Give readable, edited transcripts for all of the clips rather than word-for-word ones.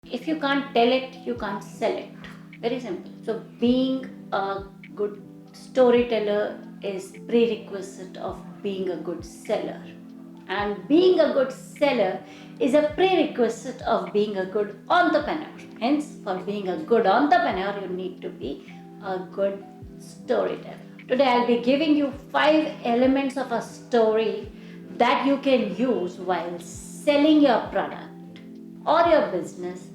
If you can't tell it, you can't sell it. Very simple. So being a good storyteller is prerequisite of being a good seller. And being a good seller is a prerequisite of being a good entrepreneur. Hence, for being a good entrepreneur, you need to be a good storyteller. Today, I'll be giving you 5 elements of a story that you can use while selling your product or your business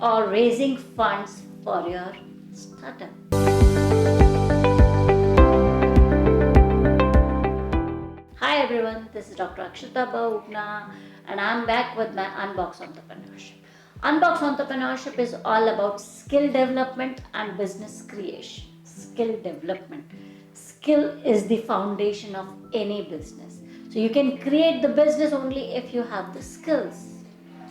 or raising funds for your startup. Hi everyone, this is Dr. Akshita Bahuguna and I'm back with my Unbox Entrepreneurship. Unbox Entrepreneurship is all about skill development and business creation. Skill development. Skill is the foundation of any business. So you can create the business only if you have the skills.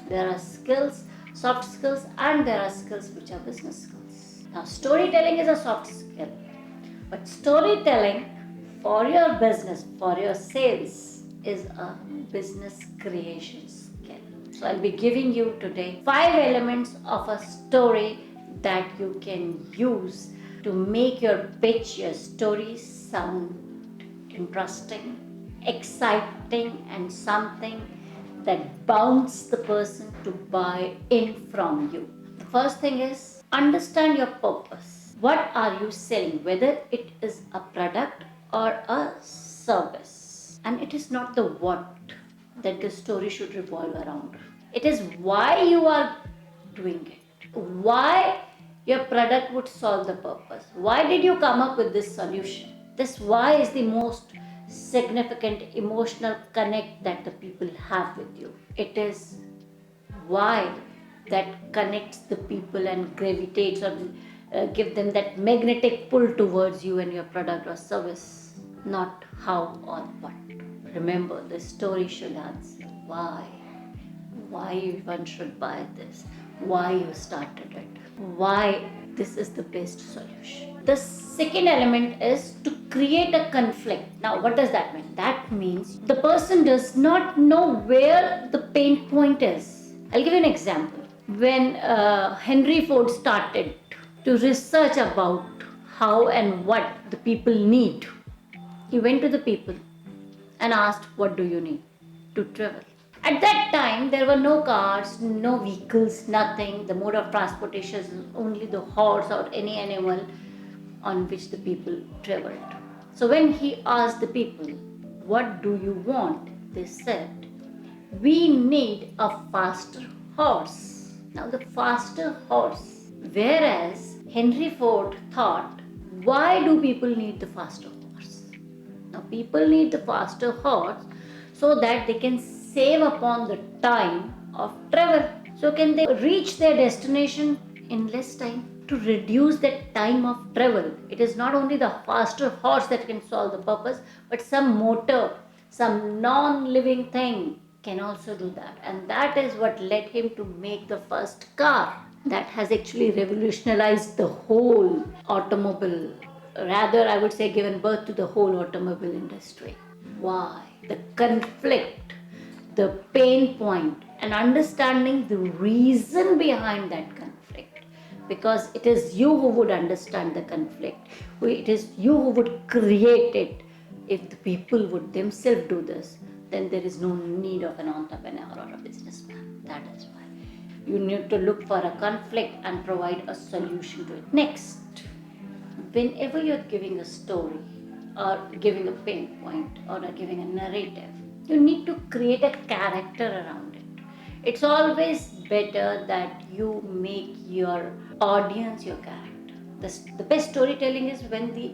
There are skills, soft skills, and there are skills which are business skills. Now, storytelling is a soft skill, but storytelling for your business, for your sales, is a business creation skill. So, I'll be giving you today 5 elements of a story that you can use to make your pitch, your story sound interesting, exciting, and something that bounds the person to buy in from you. The first thing is understand your purpose. What are you selling? Whether it is a product or a service. And it is not the what that the story should revolve around. It is why you are doing it. Why your product would solve the purpose. Why did you come up with this solution? This why is the most significant emotional connect that the people have with you. It is why that connects the people and gravitates or give them that magnetic pull towards you and your product or service, not how or what. Remember, the story should answer why one should buy this, why you started it, why this is the best solution. The second element is to create a conflict. Now, what does that mean? That means the person does not know where the pain point is. I'll give you an example. When Henry Ford started to research about how and what the people need, he went to the people and asked, what do you need to travel? At that time, there were no cars, no vehicles, nothing. The mode of transportation is only the horse or any animal on which the people traveled. So when he asked the people, what do you want? They said, we need a faster horse. Now the faster horse. Whereas Henry Ford thought, why do people need the faster horse? Now people need the faster horse so that they can save upon the time of travel. So can they reach their destination in less time? To reduce that time of travel, it is not only the faster horse that can solve the purpose, but some motor, some non-living thing can also do that. And that is what led him to make the first car that has actually revolutionized the whole automobile. Rather, I would say given birth to the whole automobile industry. Why? The conflict, the pain point, and understanding the reason behind that conflict. Because it is you who would understand the conflict. It is you who would create it. If the people would themselves do this, then there is no need of an entrepreneur or a businessman. That is why you need to look for a conflict and provide a solution to it. Next, whenever you're giving a story or giving a pain point or giving a narrative, you need to create a character around it. It's always better that you make your audience your character. The best storytelling is when the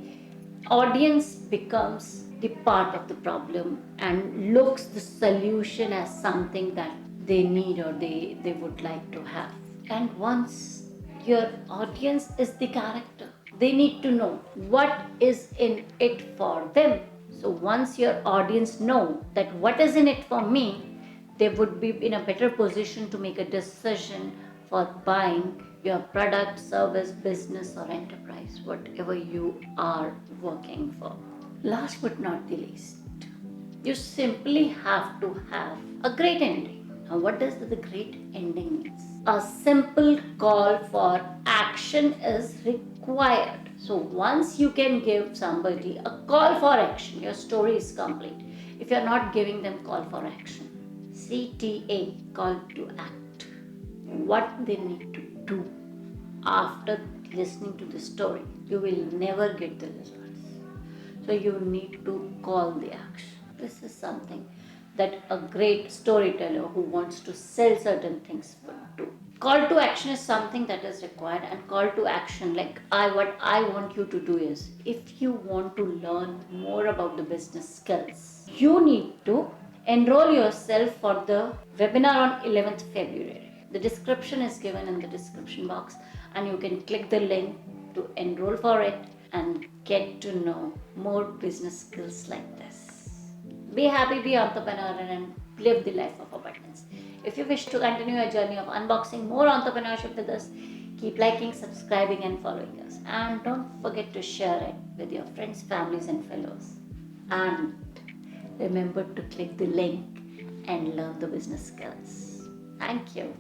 audience becomes the part of the problem and looks the solution as something that they need or they would like to have. And once your audience is the character, they need to know what is in it for them. So once your audience know that what is in it for me, they would be in a better position to make a decision for buying your product, service, business or enterprise, whatever you are working for. Last but not the least, you simply have to have a great ending. Now what does the great ending mean? a simple call for action is required. So once you can give somebody a call for action, your story is complete. If you're not giving them call for action, CTA, call to act, what they need to do after listening to the story, you will never get the results. So you need to call the action. This is something that a great storyteller who wants to sell certain things would do. Call to action is something that is required, and call to action, like what I want you to do is, if you want to learn more about the business skills, you need to enroll yourself for the webinar on 11th February. The description is given in the description box, and you can click the link to enroll for it and get to know more business skills like this. Be happy, be entrepreneur, and live the life of abundance. If you wish to continue your journey of unboxing more entrepreneurship with us, keep liking, subscribing, and following us. And don't forget to share it with your friends, families, and fellows. And remember to click the link and learn the business skills. Thank you.